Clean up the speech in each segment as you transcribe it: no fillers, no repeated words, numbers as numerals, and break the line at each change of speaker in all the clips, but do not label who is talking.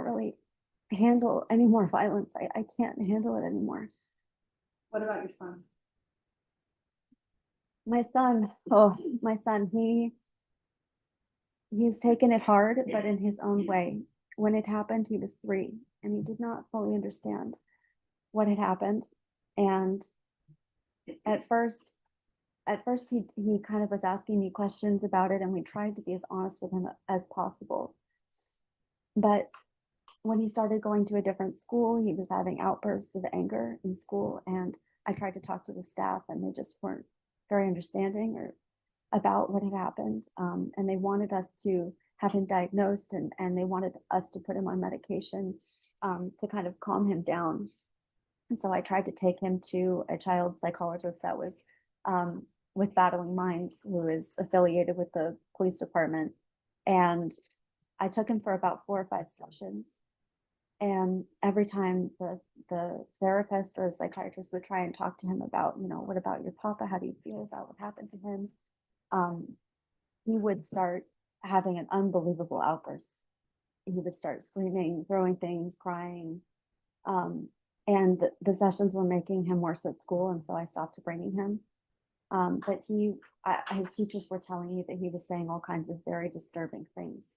can't really handle any more violence. I can't handle it anymore.
What about your son?
My son, he's taken it hard, but in his own way. When it happened, he was 3 and he did not fully understand what had happened. And at first he kind of was asking me questions about it, and we tried to be as honest with him as possible. But when he started going to a different school, he was having outbursts of anger in school, and I tried to talk to the staff, and they just weren't very understanding or about what had happened. And they wanted us to have him diagnosed, and they wanted us to put him on medication to kind of calm him down. And so I tried to take him to a child psychologist that was with Battling Minds, who is affiliated with the police department. And I took him for about 4 or 5 sessions. And every time the therapist or the psychiatrist would try and talk to him about, what about your papa? How do you feel about what happened to him? He would start having an unbelievable outburst. He would start screaming, throwing things, crying. And the sessions were making him worse at school. And so I stopped bringing him. But his teachers were telling me that he was saying all kinds of very disturbing things.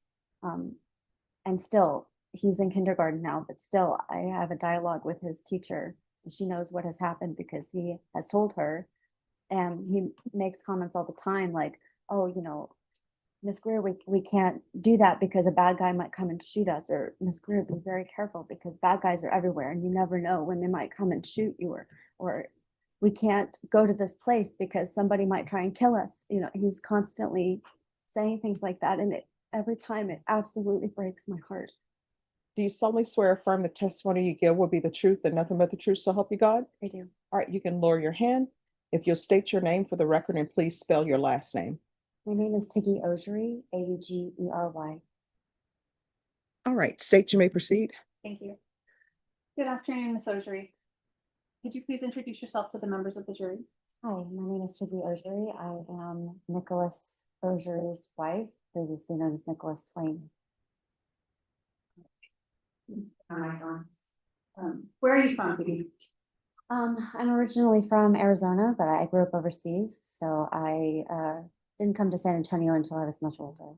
And still, he's in kindergarten now, but still I have a dialogue with his teacher. And she knows what has happened because he has told her. And he makes comments all the time like, oh, Miss Greer, we can't do that because a bad guy might come and shoot us. Or Miss Greer, be very careful because bad guys are everywhere and you never know when they might come and shoot you. Or we can't go to this place because somebody might try and kill us. He's constantly saying things like that. And every time it absolutely breaks my heart.
Do you solemnly swear or affirm the testimony you give will be the truth and nothing but the truth, so help you God?
I do.
All right, you can lower your hand. If you'll state your name for the record and please spell your last name.
My name is Tiggy Ogery, Augery.
All right, state you may proceed.
Thank you. Good afternoon, Ms. Ogery. Could you please introduce yourself to the members of the jury?
Hi, my name is Tiggy Ogery. I am Nicholas Ogery's wife, previously known as Nicholas Swain.
Where are you from, Tiggy?
I'm originally from Arizona, but I grew up overseas, so I didn't come to San Antonio until I was much older.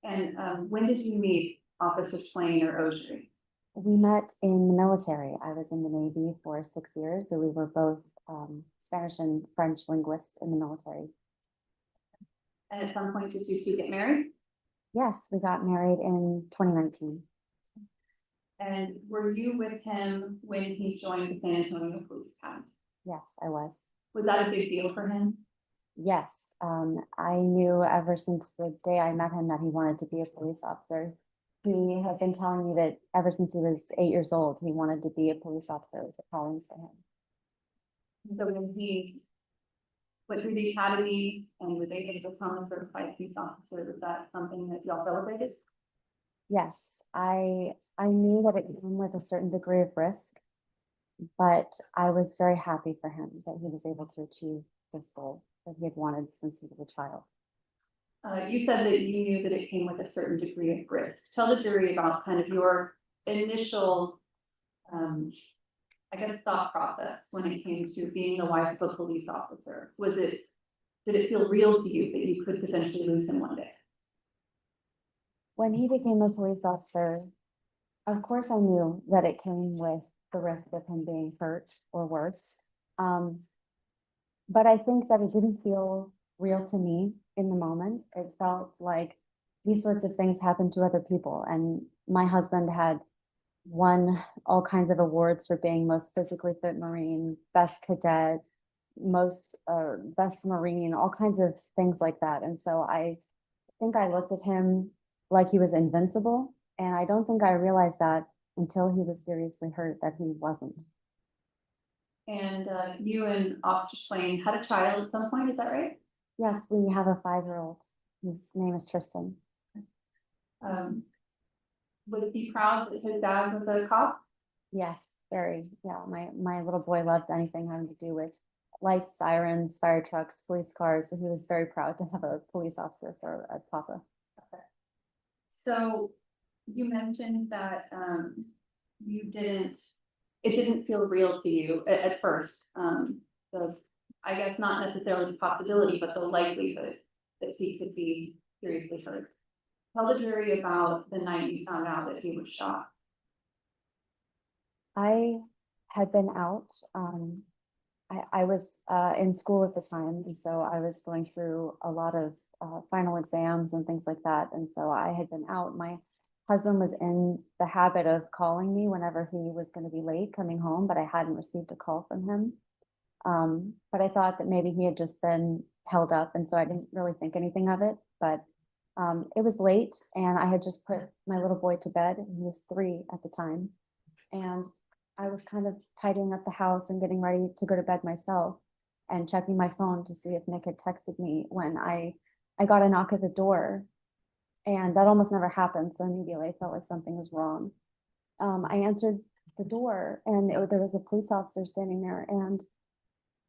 And when did you meet Officer Swain or Ogery?
We met in the military. I was in the Navy for 6 years, so we were both Spanish and French linguists in the military.
And at some point, did you two get married?
Yes, we got married in 2019.
And were you with him when he joined the San Antonio Police Academy?
Yes, I was.
Was that a big deal for him?
Yes, I knew ever since the day I met him that he wanted to be a police officer. He had been telling me that ever since he was 8 years old, he wanted to be a police officer. It was a calling for him.
So when he went through the academy and was able to become a certified police officer, was that something that y'all celebrated?
Yes, I knew that it came with a certain degree of risk, but I was very happy for him that he was able to achieve this goal that he had wanted since he was a child.
You said that you knew that it came with a certain degree of risk. Tell the jury about kind of your initial, thought process when it came to being the wife of a police officer. Did it feel real to you that you could potentially lose him one day?
When he became a police officer, of course I knew that it came with the risk of him being hurt or worse. But I think that it didn't feel real to me in the moment. It felt like these sorts of things happen to other people. And my husband had won all kinds of awards for being most physically fit Marine, best cadet, best Marine, all kinds of things like that. And so I think I looked at him like he was invincible. And I don't think I realized that until he was seriously hurt that he wasn't.
And you and Officer Swain had a child at some point, is that right?
Yes, we have a 5-year-old. His name is Tristan.
Was he proud that his dad was a cop?
Yes, very. Yeah, my little boy loved anything having to do with lights, sirens, fire trucks, police cars. So he was very proud to have a police officer for a papa.
Okay. So You mentioned that, it didn't feel real to you at first. I guess not necessarily the possibility, but the likelihood that he could be seriously hurt. Tell the jury about the night you found out that he was shot.
I had been out, I was in school at the time, and so I was going through a lot of final exams and things like that. And so I had been out. My husband was in the habit of calling me whenever he was going to be late coming home, but I hadn't received a call from him. But I thought that maybe he had just been held up, and so I didn't really think anything of it. But it was late, and I had just put my little boy to bed, and he was 3 at the time. And I was kind of tidying up the house and getting ready to go to bed myself and checking my phone to see if Nick had texted me when I got a knock at the door, and that almost never happened. So immediately I felt like something was wrong. I answered the door, and there was a police officer standing there, and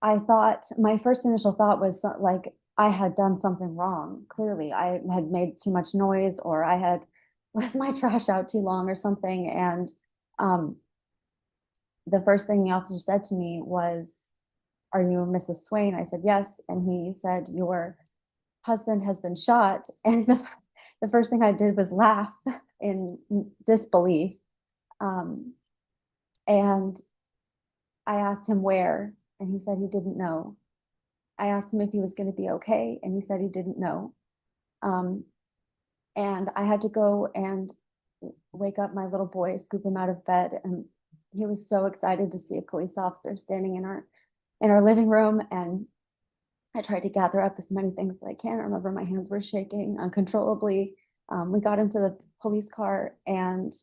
I thought, my first initial thought was like I had done something wrong. Clearly, I had made too much noise, or I had left my trash out too long or something. And the first thing the officer said to me was, "Are you Mrs. Swain?" I said, "Yes." And he said, "Your husband has been shot." And the first thing I did was laugh in disbelief. And I asked him where, and he said he didn't know. I asked him if he was going to be okay, and he said he didn't know. And I had to go and wake up my little boy, scoop him out of bed, and he was so excited to see a police officer standing in our living room. And I tried to gather up as many things as I can. I remember my hands were shaking uncontrollably. We got into the police car, and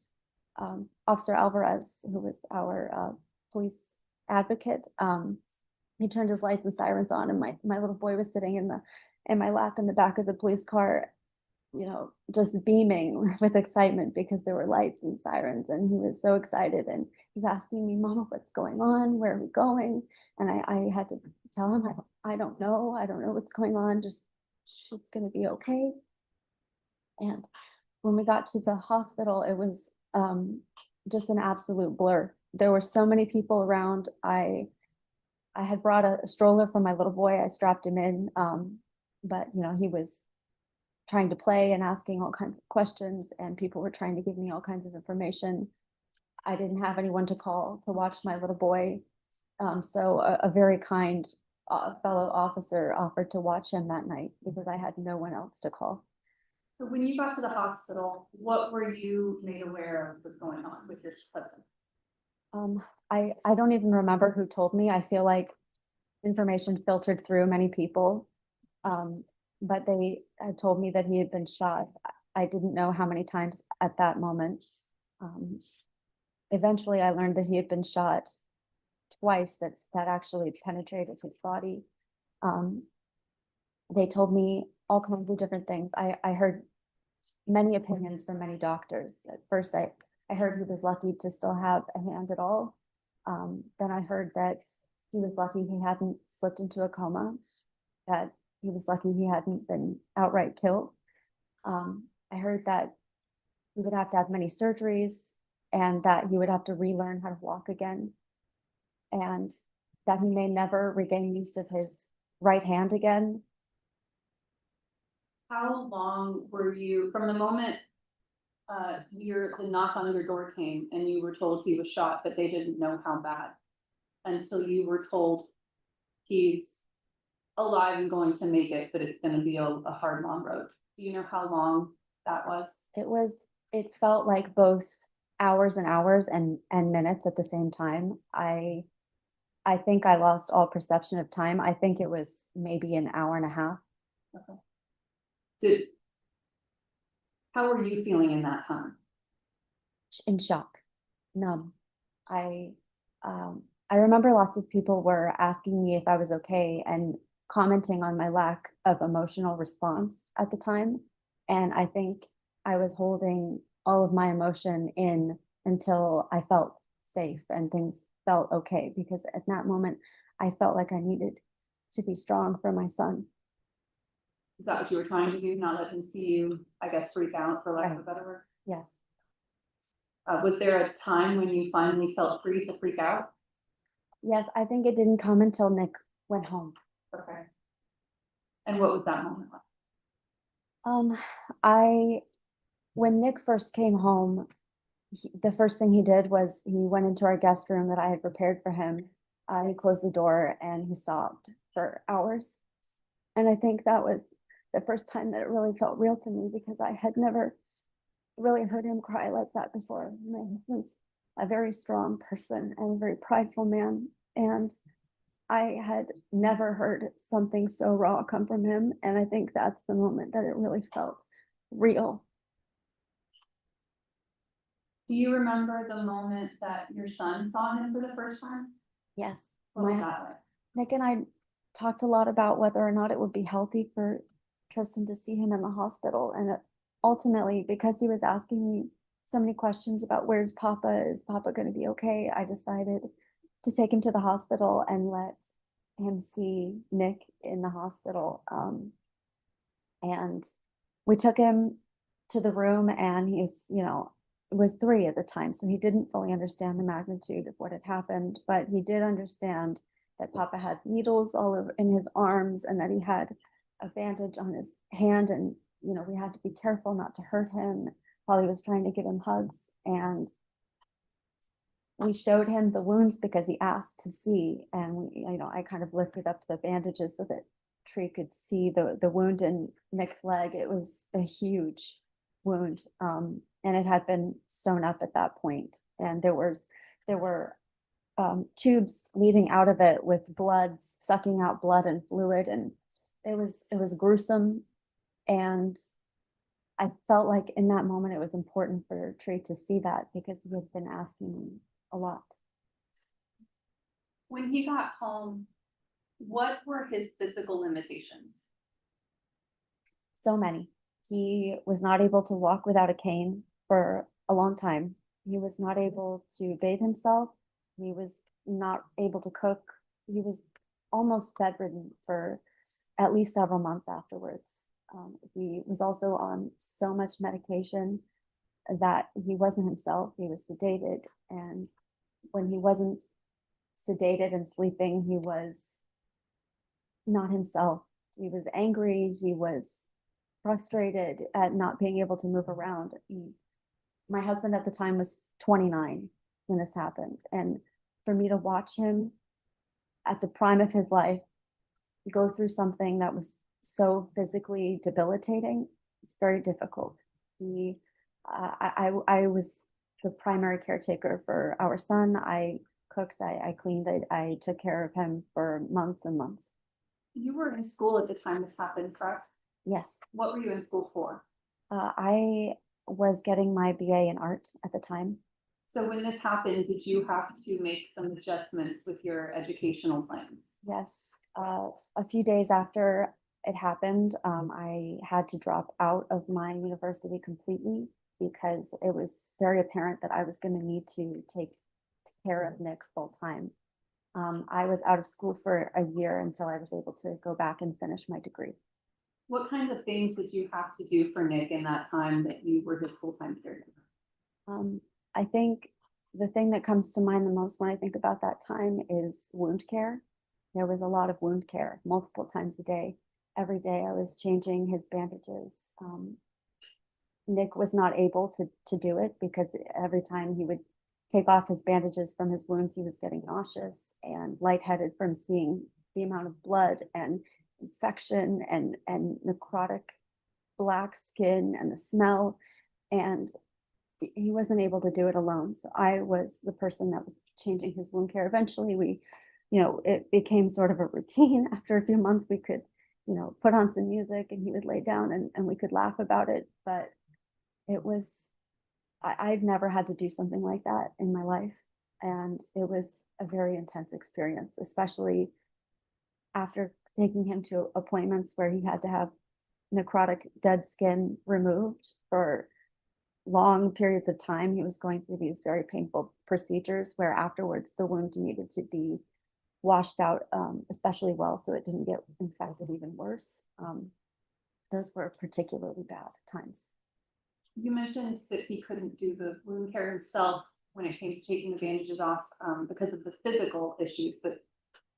Officer Alvarez, who was our police advocate, he turned his lights and sirens on, and my little boy was sitting in my lap in the back of the police car, just beaming with excitement because there were lights and sirens, and he was so excited. And he's asking me, "Mama, what's going on? Where are we going?" And I had to tell him, I don't know what's going on. Just, it's going to be okay. And when we got to the hospital, it was just an absolute blur. There were so many people around. I had brought a stroller for my little boy. I strapped him in, but he was trying to play and asking all kinds of questions, and people were trying to give me all kinds of information. I didn't have anyone to call to watch my little boy. So a very kind fellow officer offered to watch him that night because I had no one else to call.
So when you got to the hospital, what were you made aware of was going on with your husband?
I don't even remember who told me. I feel like information filtered through many people. But they had told me that he had been shot. I didn't know how many times at that moment. Eventually I learned that he had been shot twice, that actually penetrated his body. They told me all kinds of different things. I heard many opinions from many doctors. At first I heard he was lucky to still have a hand at all. Then I heard that he was lucky he hadn't slipped into a coma, that he was lucky he hadn't been outright killed. I heard that he would have to have many surgeries, and that he would have to relearn how to walk again, and that he may never regain use of his right hand again.
How long were you, from the moment the knock on your door came and you were told he was shot, but they didn't know how bad, until you were told he's alive and going to make it, but it's going to be a hard, long road? Do you know how long that was?
It felt like both hours and hours and minutes at the same time. I think I lost all perception of time. I think it was maybe an hour and a half.
Okay. How were you feeling in that time?
In shock, numb. I remember lots of people were asking me if I was okay and commenting on my lack of emotional response at the time. And I think I was holding all of my emotion in until I felt safe and things felt okay, because at that moment I felt like I needed to be strong for my son.
Is that what you were trying to do? Not let him see you, I guess, freak out, for lack of a
Right.
better word?
Yes.
Was there a time when you finally felt free to freak out?
Yes, I think it didn't come until Nick went home.
Okay. And what was that moment like?
Um, I, when Nick first came home, the first thing he did was he went into our guest room that I had prepared for him. He closed the door and he sobbed for hours. And I think that was the first time that it really felt real to me because I had never really heard him cry like that before. My husband's a very strong person and a very prideful man. And I had never heard something so raw come from him. And I think that's the moment that it really felt real.
Do you remember the moment that your son saw him for the first time?
Yes.
What was
My,
that like?
Nick and I talked a lot about whether or not it would be healthy for Tristan to see him in the hospital. And ultimately, because he was asking me so many questions about where's Papa, is Papa going to be okay, I decided to take him to the hospital and let him see Nick in the hospital. And we took him to the room and he's, was 3 at the time. So he didn't fully understand the magnitude of what had happened, but he did understand that Papa had needles all over in his arms and that he had a bandage on his hand. And, we had to be careful not to hurt him while he was trying to give him hugs. And we showed him the wounds because he asked to see. And we, I kind of lifted up the bandages so that Tree could see the wound in Nick's leg. It was a huge wound. And it had been sewn up at that point. And there were tubes leading out of it with blood, sucking out blood and fluid. And it was gruesome. And I felt like in that moment, it was important for Tree to see that because he had been asking me a lot.
When he got home, what were his physical limitations?
So many. He was not able to walk without a cane for a long time. He was not able to bathe himself. He was not able to cook. He was almost bedridden for at least several months afterwards. He was also on so much medication that he wasn't himself. He was sedated. And when he wasn't sedated and sleeping, he was not himself. He was angry. He was frustrated at not being able to move around. My husband at the time was 29 when this happened. And for me to watch him at the prime of his life go through something that was so physically debilitating, it's very difficult. I was the primary caretaker for our son. I cooked, I cleaned, I took care of him for months and months.
You were in school at the time this happened, correct?
Yes.
What were you in school for?
I was getting my BA in art at the time.
So when this happened, did you have to make some adjustments with your educational plans?
Yes. A few days after it happened, I had to drop out of my university completely because it was very apparent that I was going to need to take care of Nick full time. I was out of school for a year until I was able to go back and finish my degree.
What kinds of things did you have to do for Nick in that time that you were his full-time caregiver?
I think the thing that comes to mind the most when I think about that time is wound care. There was a lot of wound care multiple times a day. Every day I was changing his bandages. Nick was not able to do it because every time he would take off his bandages from his wounds, he was getting nauseous and lightheaded from seeing the amount of blood and infection and necrotic black skin and the smell. And he wasn't able to do it alone. So I was the person that was changing his wound care. Eventually it became sort of a routine. After a few months, we could, put on some music and he would lay down and we could laugh about it. But it was, I've never had to do something like that in my life. And it was a very intense experience, especially after taking him to appointments where he had to have necrotic dead skin removed for long periods of time. He was going through these very painful procedures where afterwards the wound needed to be washed out especially well so it didn't get infected even worse. Those were particularly bad times.
You mentioned that he couldn't do the wound care himself when it came to taking the bandages off, because of the physical issues, but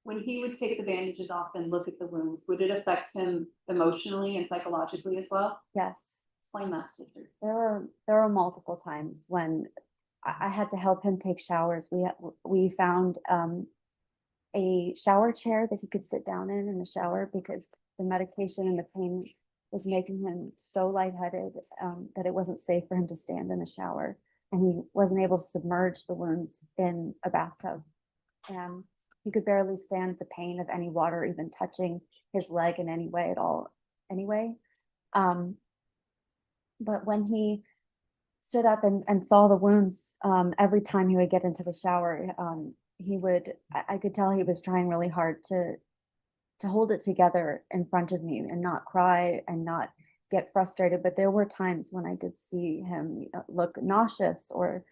when he would take the bandages off and look at the wounds, would it affect him emotionally and psychologically as well?
Yes,
Explain that to the jury.
there were multiple times when I had to help him take showers. We found a shower chair that he could sit down in the shower because the medication and the pain was making him so lightheaded that it wasn't safe for him to stand in the shower, and he wasn't able to submerge the wounds in a bathtub. And he could barely stand the pain of any water even touching his leg in any way at all anyway. But when he stood up and saw the wounds, every time he would get into the shower, I could tell he was trying really hard to hold it together in front of me and not cry and not get frustrated. But there were times when I did see him look nauseous or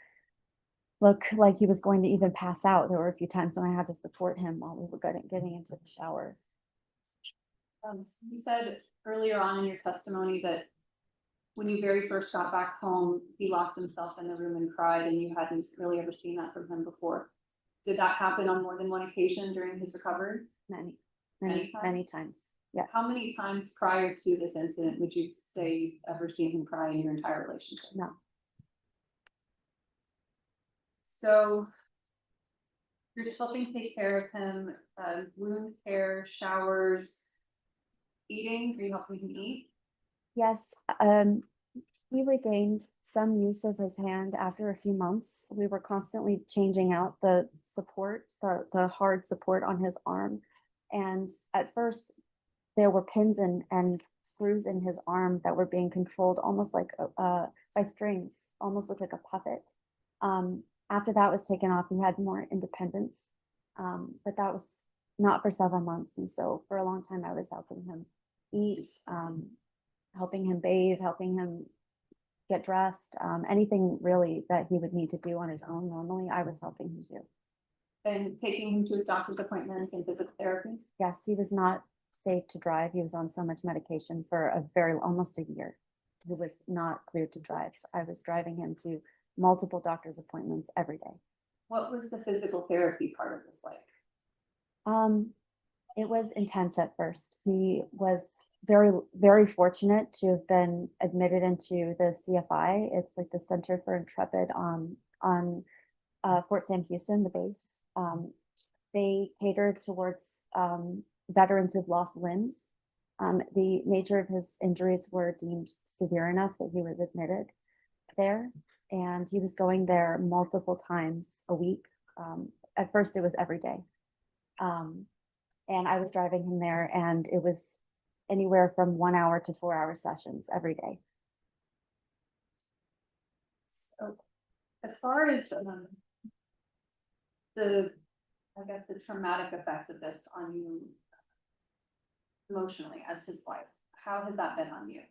look like he was going to even pass out. There were a few times when I had to support him while we were getting into the shower.
You said earlier on in your testimony that when you very first got back home, he locked himself in the room and cried, and you hadn't really ever seen that from him before. Did that happen on more than one occasion during his recovery?
Many times. Yes.
How many times prior to this incident would you say you've ever seen him cry in your entire relationship?
No.
So you're helping take care of him, wound care, showers, eating. Are you helping him eat?
Yes. He regained some use of his hand after a few months. We were constantly changing out the support, the hard support on his arm. And at first there were pins and screws in his arm that were being controlled almost like by strings, almost looked like a puppet. After that was taken off, he had more independence, but that was not for several months. And so for a long time, I was helping him eat, helping him bathe, helping him get dressed, anything really that he would need to do on his own normally, I was helping him do.
And taking him to his doctor's appointments and physical therapy?
Yes, he was not safe to drive. He was on so much medication for almost a year. He was not cleared to drive. So I was driving him to multiple doctor's appointments every day.
What was the physical therapy part of this like?
It was intense at first. He was very, very fortunate to have been admitted into the CFI. It's like the Center for Intrepid on Fort Sam Houston, the base. They catered towards veterans who've lost limbs. The nature of his injuries were deemed severe enough that he was admitted there, and he was going there multiple times a week. At first it was every day. And I was driving him there, and it was anywhere from 1 hour to 4 hour sessions every day.
So, as far as the traumatic effect of this on you emotionally as his wife, how has that been on you?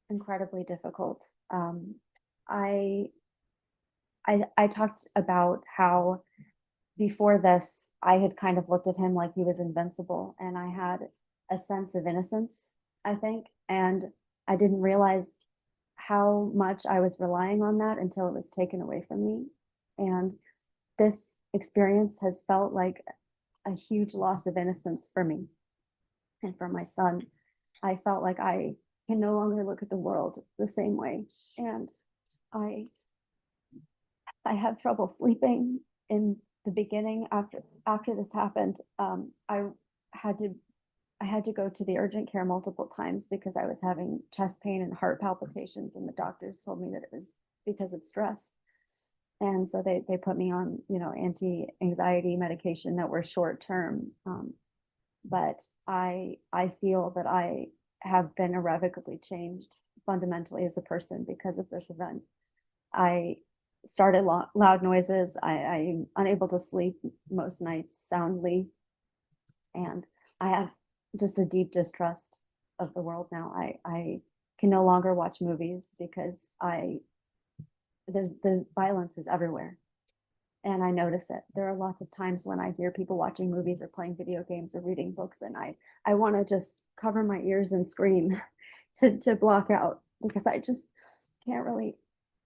Incredibly difficult. I talked about how before this, I had kind of looked at him like he was invincible, and I had a sense of innocence, I think, and I didn't realize how much I was relying on that until it was taken away from me. And this experience has felt like a huge loss of innocence for me and for my son. I felt like I can no longer look at the world the same way, and I have trouble sleeping. In the beginning, after this happened, I had to go to the urgent care multiple times because I was having chest pain and heart palpitations, and the doctors told me that it was because of stress. And so they put me on, anti-anxiety medication that were short term. But I feel that I have been irrevocably changed fundamentally as a person because of this event. I started loud noises. I'm unable to sleep most nights soundly. And I have just a deep distrust of the world now. I can no longer watch movies because the violence is everywhere. And I notice it. There are lots of times when I hear people watching movies or playing video games or reading books, and I want to just cover my ears and scream to block out because I just can't really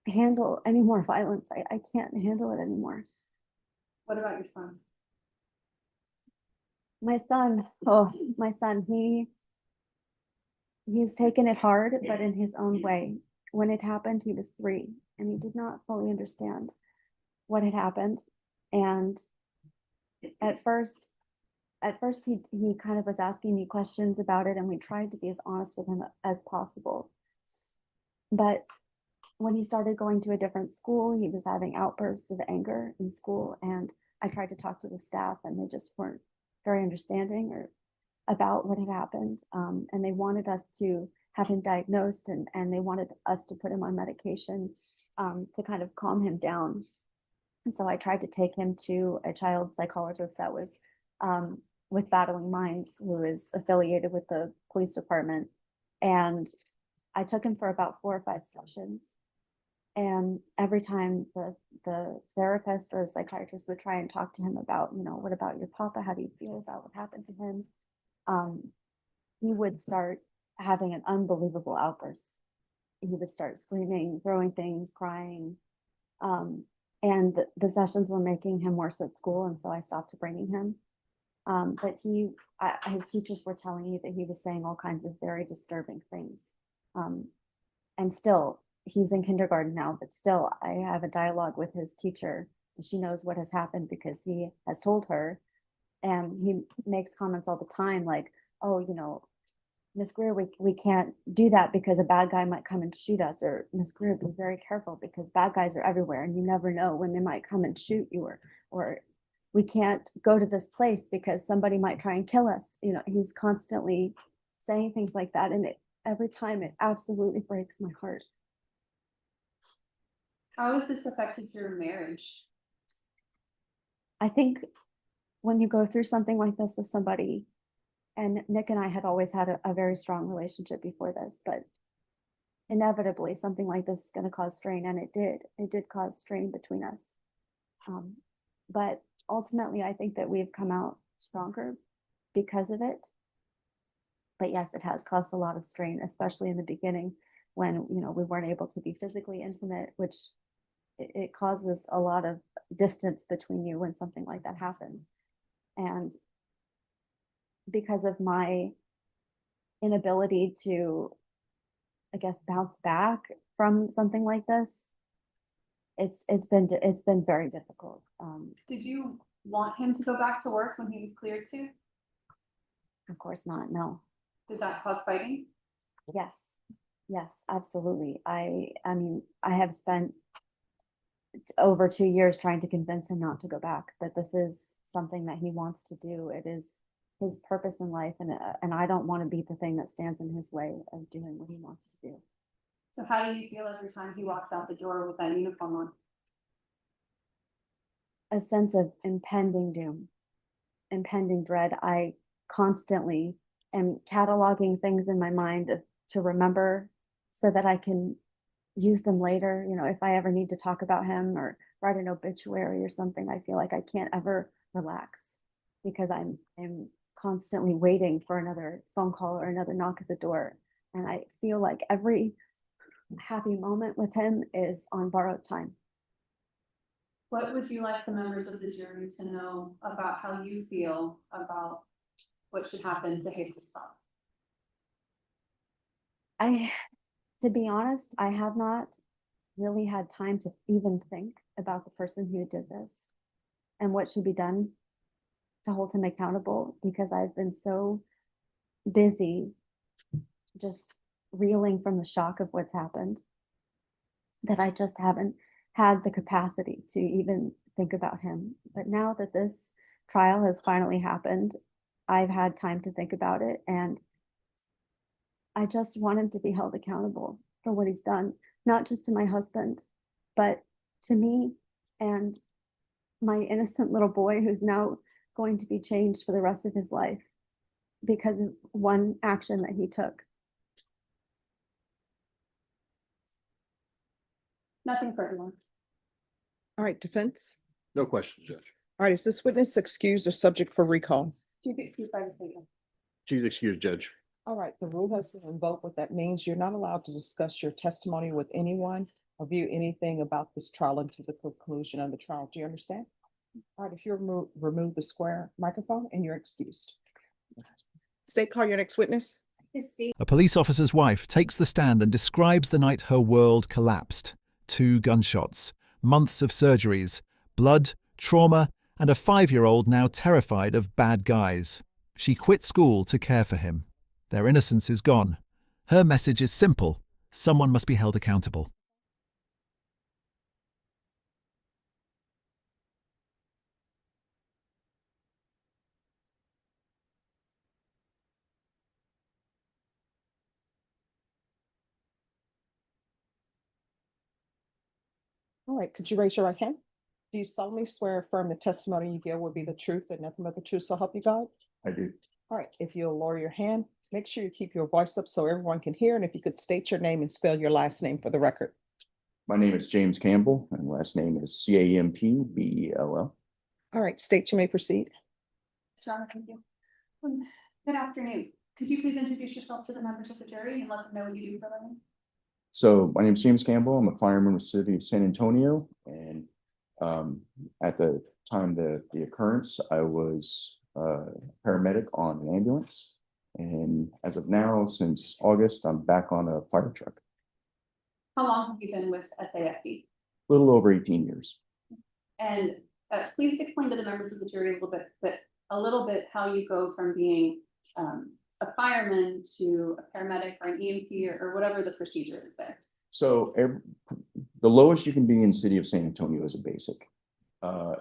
handle any more violence. I can't handle it anymore.
What about your son?
My son, he's taken it hard, but in his own way. When it happened, he was 3 and he did not fully understand what had happened. And at first he kind of was asking me questions about it, and we tried to be as honest with him as possible. But when he started going to a different school, he was having outbursts of anger in school, and I tried to talk to the staff and they just weren't very understanding or about what had happened. And they wanted us to have him diagnosed, and they wanted us to put him on medication to kind of calm him down. And so I tried to take him to a child psychologist that was with Battling Minds, who is affiliated with the police department. And I took him for about 4 or 5 sessions. And every time the therapist or the psychiatrist would try and talk to him about, what about your papa? How do you feel about what happened to him? He would start having an unbelievable outburst. He would start screaming, throwing things, crying. And the sessions were making him worse at school. And so I stopped bringing him. But his teachers were telling me that he was saying all kinds of very disturbing things. And still, he's in kindergarten now, but still I have a dialogue with his teacher, and she knows what has happened because he has told her. And he makes comments all the time like, oh, Miss Greer, we can't do that because a bad guy might come and shoot us, or Miss Greer, be very careful because bad guys are everywhere and you never know when they might come and shoot you, or we can't go to this place because somebody might try and kill us. He's constantly saying things like that, and every time it absolutely breaks my heart.
How has this affected your marriage?
I think when you go through something like this with somebody, and Nick and I had always had a very strong relationship before this, but inevitably something like this is going to cause strain, and it did cause strain between us. But ultimately, I think that we've come out stronger because of it. But yes, it has caused a lot of strain, especially in the beginning when, we weren't able to be physically intimate, which it causes a lot of distance between you when something like that happens. And because of my inability to, I guess, bounce back from something like this, it's been very difficult.
Did you want him to go back to work when he was cleared to?
Of course not. No.
Did that cause fighting?
Yes, absolutely. I mean, I have spent over 2 years trying to convince him not to go back, that this is something that he wants to do. It is his purpose in life, and I don't want to be the thing that stands in his way of doing what he wants to do.
So how do you feel every time he walks out the door with that uniform on?
A sense of impending doom, impending dread. I constantly am cataloging things in my mind to remember so that I can use them later. If I ever need to talk about him or write an obituary or something, I feel like I can't ever relax because I'm constantly waiting for another phone call or another knock at the door. And I feel like every happy moment with him is on borrowed time.
What would you like the members of the jury to know about how you feel about what should happen to Jesus Pop?
To be honest, I have not really had time to even think about the person who did this and what should be done to hold him accountable, because I've been so busy just reeling from the shock of what's happened that I just haven't had the capacity to even think about him. But now that this trial has finally happened, I've had time to think about it, and I just want him to be held accountable for what he's done, not just to my husband, but to me and my innocent little boy who's now going to be changed for the rest of his life because of one action that he took.
Nothing for everyone.
All right, defense.
No questions, Judge.
All right, is this witness excused or subject for recall?
Do you think he's by the statement?
She's excused, Judge.
All right, the rule has been invoked. What that means, you're not allowed to discuss your testimony with anyone or view anything about this trial until the conclusion of the trial. Do you understand? All right, if you remove the square microphone and you're excused. State, call your next witness.
A police officer's wife takes the stand and describes the night her world collapsed. 2 gunshots, months of surgeries, blood, trauma, and a 5-year-old now terrified of bad guys. She quit school to care for him. Their innocence is gone. Her message is simple: someone must be held accountable.
All right, could you raise your right hand? Do you solemnly swear or affirm the testimony you give will be the truth and nothing but the truth, so help you God?
I do.
All right, if you'll lower your hand, make sure you keep your voice up so everyone can hear, and if you could state your name and spell your last name for the record.
My name is James Campbell, and last name is Campbell.
All right, state, you may proceed.
Strong, thank you. Good afternoon. Could you please introduce yourself to the members of the jury and let them know what you do for a living?
So my name is James Campbell. I'm a fireman with the city of San Antonio, and at the time the occurrence, I was a paramedic on an ambulance. And as of now, since August, I'm back on a fire truck.
How long have you been with SAFD?
A little over 18 years.
And please explain to the members of the jury a little bit how you go from being a fireman to a paramedic or an EMT or whatever the procedure is there.
So the lowest you can be in the city of San Antonio is a basic.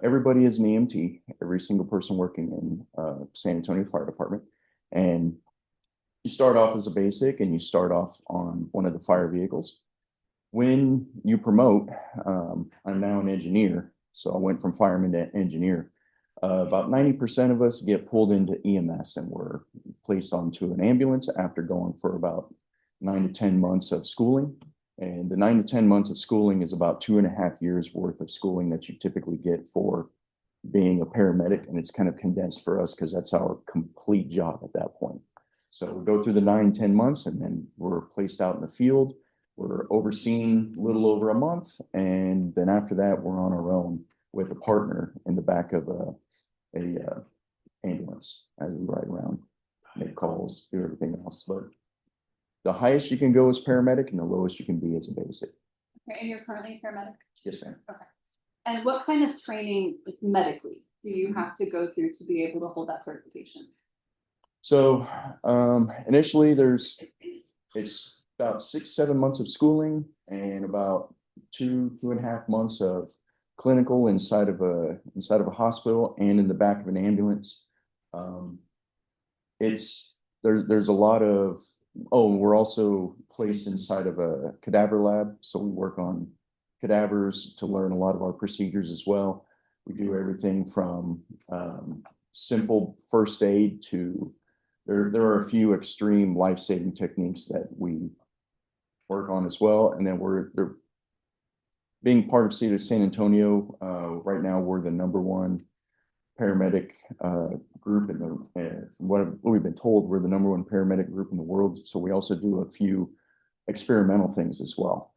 Everybody is an EMT, every single person working in San Antonio Fire Department. And you start off as a basic and you start off on one of the fire vehicles. When you promote, I'm now an engineer. So I went from fireman to engineer. About 90% of us get pulled into EMS and we're placed onto an ambulance after going for about 9 to 10 months of schooling. And the 9 to 10 months of schooling is about 2.5 years worth of schooling that you typically get for being a paramedic. And it's kind of condensed for us because that's our complete job at that point. So we go through the 9, 10 months and then we're placed out in the field. We're overseen a little over a month. And then after that, we're on our own with a partner in the back of a ambulance as we ride around, make calls, do everything else. But the highest you can go is paramedic and the lowest you can be is a basic.
Okay, and you're currently a paramedic?
Yes, ma'am.
Okay. And what kind of training medically do you have to go through to be able to hold that certification?
So initially it's about 6, 7 months of schooling and about 2.5 months of clinical inside of a hospital and in the back of an ambulance. There's a lot of, we're also placed inside of a cadaver lab. So we work on cadavers to learn a lot of our procedures as well. We do everything from simple first aid to, there are a few extreme life-saving techniques that we work on as well. And then they're being part of City of San Antonio, right now we're the #1 paramedic group in the, from what we've been told, we're the #1 paramedic group in the world. So we also do a few experimental things as well.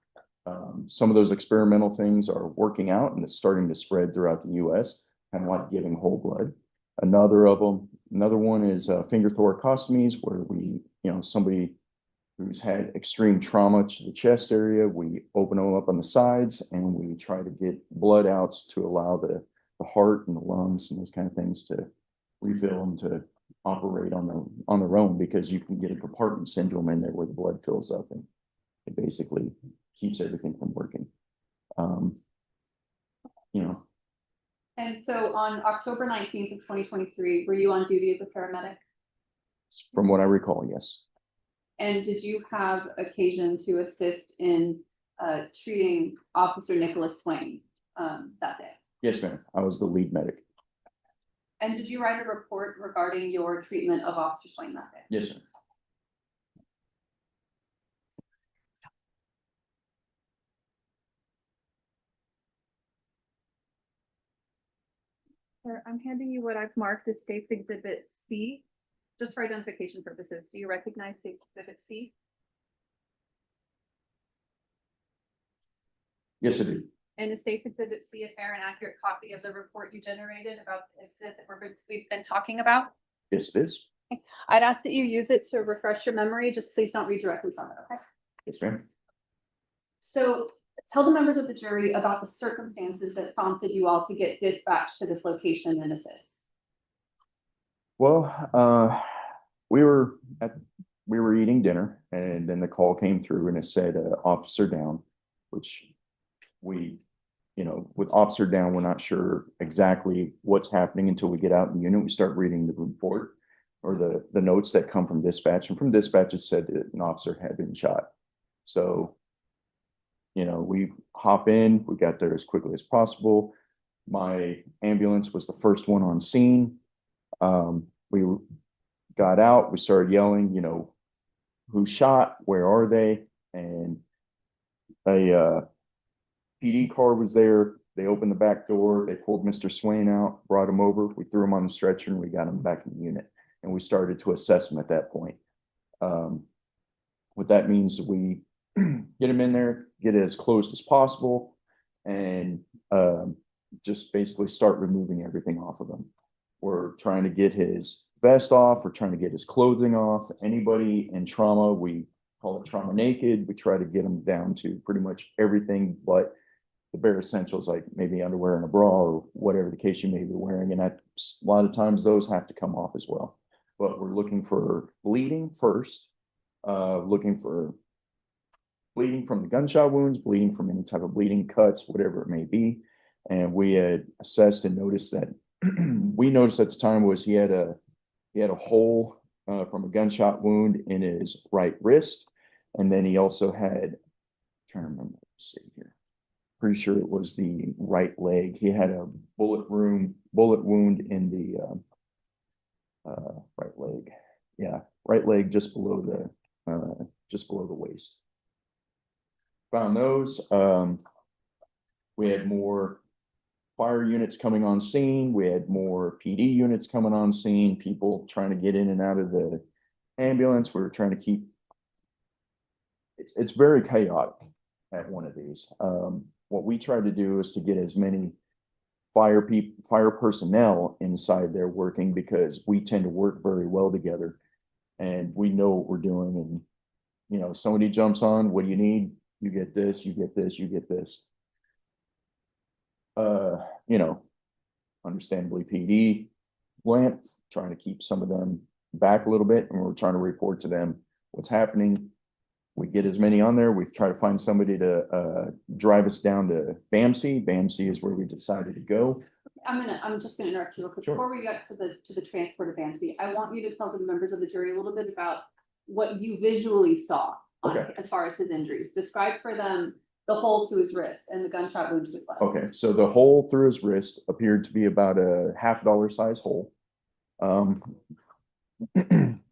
Some of those experimental things are working out and it's starting to spread throughout the US, kind of like giving whole blood. Another one is finger thoracostomies, where we, somebody who's had extreme trauma to the chest area, we open them up on the sides and we try to get blood outs to allow the heart and the lungs and those kind of things to refill and to operate on their own, because you can get a compartment syndrome in there where the blood fills up and it basically keeps everything from working.
And so on October 19th of 2023, were you on duty as a paramedic?
From what I recall, yes.
And did you have occasion to assist in treating Officer Nicholas Swain that day?
Yes, ma'am. I was the lead medic.
And did you write a report regarding your treatment of Officer Swain that day?
Yes, sir.
Sir, I'm handing you what I've marked as State's Exhibit C,
just for identification purposes, do you recognize the exhibit C?
Yes, I do.
And the state's exhibit C, a fair and accurate copy of the report you generated about the incident that we've been talking about?
Yes, it is.
I'd ask that you use it to refresh your memory, just please don't read directly from it, okay?
Yes, ma'am.
So tell the members of the jury about the circumstances that prompted you all to get dispatched to this location and assist.
Well, we were eating dinner and then the call came through and it said, officer down, which we, with officer down, we're not sure exactly what's happening until we get out in the unit. We start reading the report or the notes that come from dispatch, and from dispatch, it said that an officer had been shot. So, we hop in, we got there as quickly as possible. My ambulance was the first one on scene. We got out, we started yelling, who shot, where are they? And a PD car was there. They opened the back door, they pulled Mr. Swain out, brought him over, we threw him on the stretcher and we got him back in the unit. And we started to assess him at that point. What that means, we get him in there, get it as close as possible, and just basically start removing everything off of him. We're trying to get his vest off, we're trying to get his clothing off. Anybody in trauma, we call it trauma naked. We try to get them down to pretty much everything but the bare essentials, like maybe underwear and a bra or whatever the case you may be wearing. And a lot of times those have to come off as well. But we're looking for bleeding first, looking for bleeding from the gunshot wounds, bleeding from any type of bleeding, cuts, whatever it may be. And we had assessed and noticed that we noticed at the time was he had a hole from a gunshot wound in his right wrist. And then he also had, I'm trying to remember, let's see here. Pretty sure it was the right leg. He had a bullet wound in the right leg. Yeah, right leg just below the waist. Found those. We had more fire units coming on scene. We had more PD units coming on scene. People trying to get in and out of the ambulance. We were trying to keep. It's very chaotic at one of these. What we tried to do is to get as many fire personnel inside there working, because we tend to work very well together and we know what we're doing. And somebody jumps on, what do you need? You get this, you get this, you get this. Understandably PD lamp, trying to keep some of them back a little bit, and we're trying to report to them what's happening. We get as many on there. We've tried to find somebody to drive us down to BAMC. BAMC is where we decided to go.
I'm just gonna interrupt you real quick.
Sure.
Before we get to the transport of BAMC, I want you to tell the members of the jury a little bit about what you visually saw
Okay.
as far as his injuries. Describe for them the hole to his wrist and the gunshot wound to his leg.
Okay, so the hole through his wrist appeared to be about a $50 size hole.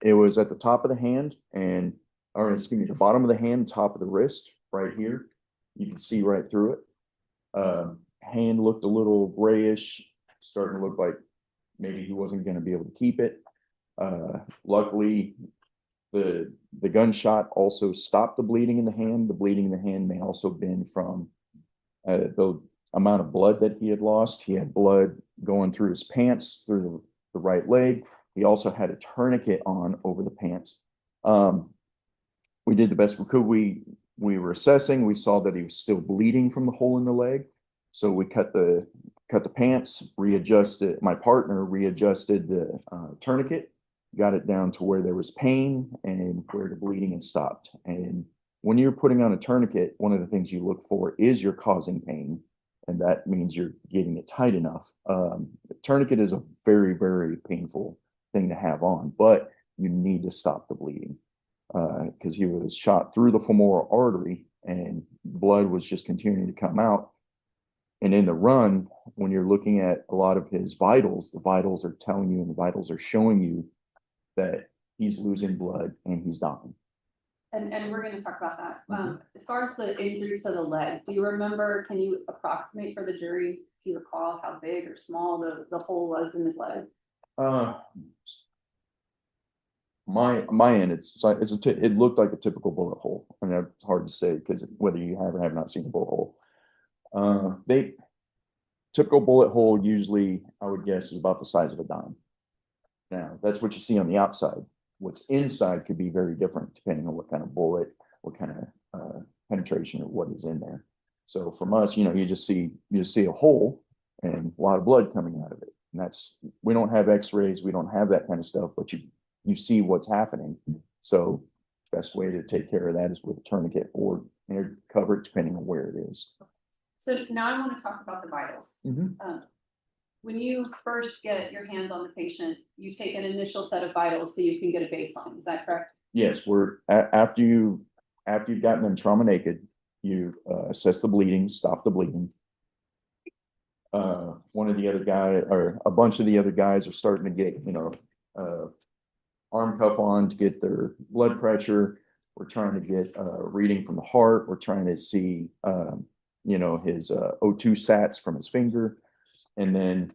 It was at the top of the hand the bottom of the hand, top of the wrist, right here. You can see right through it. Hand looked a little grayish, starting to look like maybe he wasn't going to be able to keep it. Luckily, the gunshot also stopped the bleeding in the hand. The bleeding in the hand may also been from the amount of blood that he had lost. He had blood going through his pants, through the right leg. He also had a tourniquet on over the pants. We did the best we could. We were assessing. We saw that he was still bleeding from the hole in the leg. So we cut the pants, readjusted. My partner readjusted the tourniquet, got it down to where there was pain and where the bleeding had stopped. And when you're putting on a tourniquet, one of the things you look for is you're causing pain. And that means you're getting it tight enough. The tourniquet is a very, very painful thing to have on, but you need to stop the bleeding. Because he was shot through the femoral artery and blood was just continuing to come out. And in the run, when you're looking at a lot of his vitals, the vitals are telling you and the vitals are showing you that he's losing blood and he's dying.
And we're gonna talk about that. As far as the injury to the leg, do you remember, can you approximate for the jury, if you recall, how big or small the hole was in his leg?
my end, it looked like a typical bullet hole. I mean, it's hard to say because whether you have or have not seen a bullet hole. Typical bullet hole usually, I would guess, is about the size of a dime. Now, that's what you see on the outside. What's inside could be very different depending on what kind of bullet, what kind of penetration or what is in there. So from us, you know, you just see a hole and a lot of blood coming out of it. And we don't have x-rays, we don't have that kind of stuff, but you see what's happening. So best way to take care of that is with a tourniquet or cover it depending on where it is.
So now I want to talk about the vitals. When you first get your hands on the patient, you take an initial set of vitals so you can get a baseline. Is that correct?
Yes, after you've gotten them trauma naked, you assess the bleeding, stop the bleeding. One of the other guys, or a bunch of the other guys, are starting to get, you know, arm cuff on to get their blood pressure. We're trying to get a reading from the heart. We're trying to see, you know, his O2 sats from his finger. And then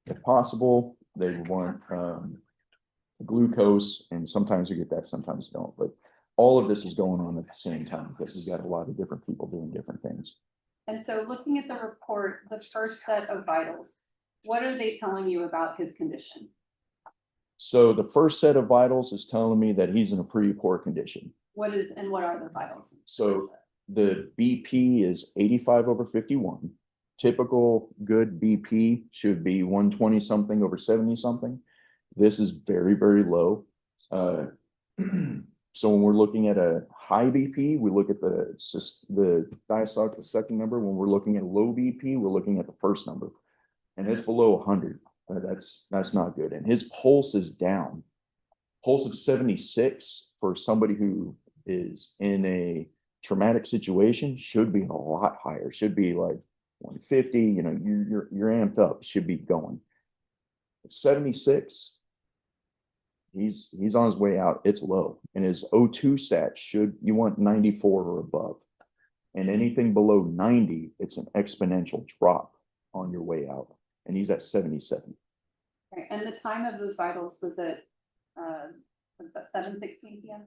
if possible, they want glucose, and sometimes you get that, sometimes you don't. But all of this is going on at the same time because we've got a lot of different people doing different things.
And so looking at the report, the first set of vitals, what are they telling you about his condition?
So the first set of vitals is telling me that he's in a pretty poor condition.
What are the vitals?
So the BP is 85/51. Typical good BP should be 120 something over 70 something. This is very, very low. So when we're looking at a high BP, we look at the diastolic, the second number. When we're looking at low BP, we're looking at the first number, and it's below 100. That's not good. And his pulse is down. Pulse of 76 for somebody who is in a traumatic situation should be a lot higher. Should be like 150. You know, you're amped up. Should be going. 76. He's on his way out. It's low, and his O2 sat you want 94 or above, and anything below 90, it's an exponential drop on your way out, and he's at 77.
Okay. And the time of those vitals was at 7:16 p.m.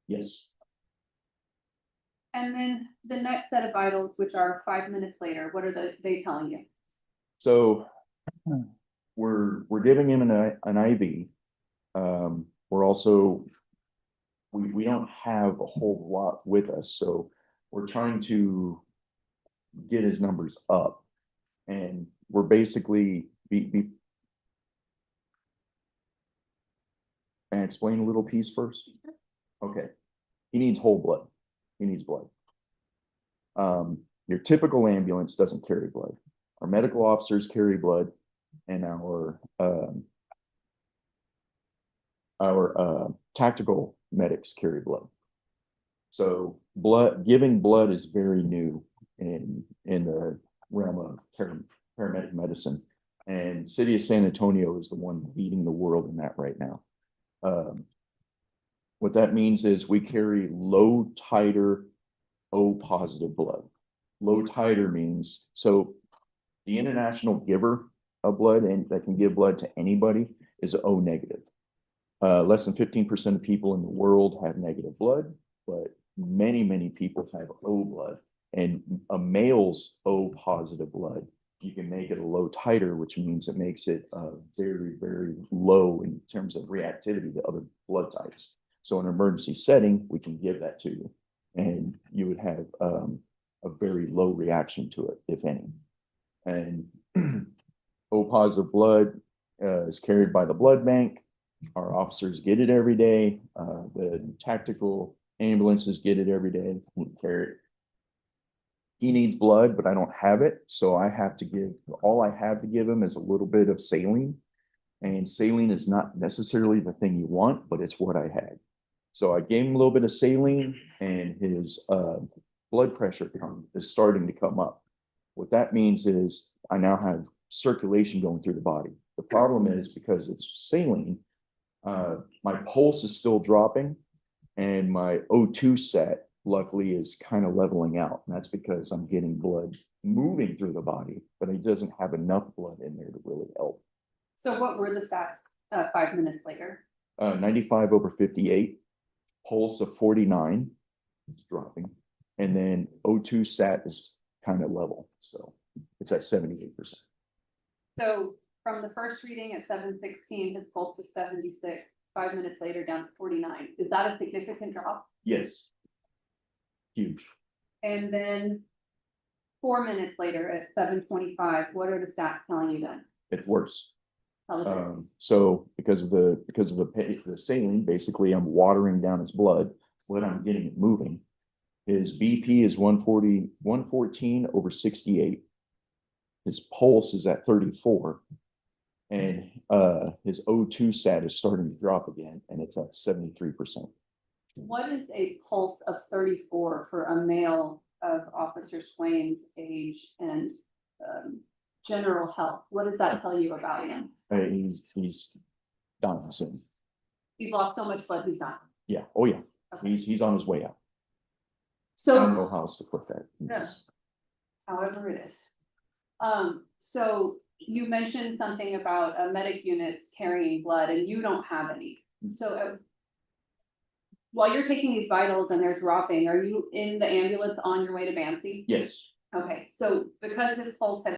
Yes.
And then the next set of vitals, which are 5 minutes later, what are they telling you?
So we're giving him an IV. We're also, we don't have a whole lot with us, so we're trying to get his numbers up, and we're basically and explain a little piece first. Okay, he needs whole blood. He needs blood. Your typical ambulance doesn't carry blood. Our medical officers carry blood, and our tactical medics carry blood. So giving blood is very new in the realm of paramedic medicine, and City of San Antonio is the one leading the world in that right now. What that means is we carry low titer O positive blood. Low titer means, so the international giver of blood and that can give blood to anybody is O negative. Less than 15% of people in the world have negative blood, but many people have O blood, and a male's O positive blood, you can make it a low titer, which means it makes it very, very low in terms of reactivity to other blood types. So in an emergency setting, we can give that to you, and you would have a very low reaction to it, if any. And O positive blood is carried by the blood bank. Our officers get it every day. The tactical ambulances get it every day. We carry it. He needs blood, but I don't have it, so all I have to give him is a little bit of saline, and saline is not necessarily the thing you want, but it's what I had. So I gave him a little bit of saline, and his blood pressure is starting to come up. What that means is I now have circulation going through the body. The problem is, because it's saline, my pulse is still dropping, and my O2 set luckily is kind of leveling out. And that's because I'm getting blood moving through the body, but it doesn't have enough blood in there to really help.
So what were the stats? 5 minutes later?
95 over 58, pulse of 49, it's dropping. And then O2 stat is kind of level, so it's at 78%.
So from the first reading at 7:16, his pulse was 76, 5 minutes later down to 49. Is that a significant drop?
Yes. Huge.
And then 4 minutes later at 7:25, what are the stats telling you then?
It's worse.
Tell the difference.
So because of the saline, basically I'm watering down his blood when I'm getting it moving. His BP is 114 over 68. His pulse is at 34. And his O2 stat is starting to drop again, and it's at 73%.
What is a pulse of 34 for a male of Officer Swain's age and general health? What does that tell you about him?
He's dying soon.
He's lost so much blood, he's not.
Yeah. Oh yeah.
Okay.
He's on his way out. I don't know
So,
how else to put that.
Yeah. however it is. So you mentioned something about medic units carrying blood and you don't have any. So while you're taking these vitals and they're dropping, are you in the ambulance on your way to Bamsey?
Yes.
Okay, so because his pulse had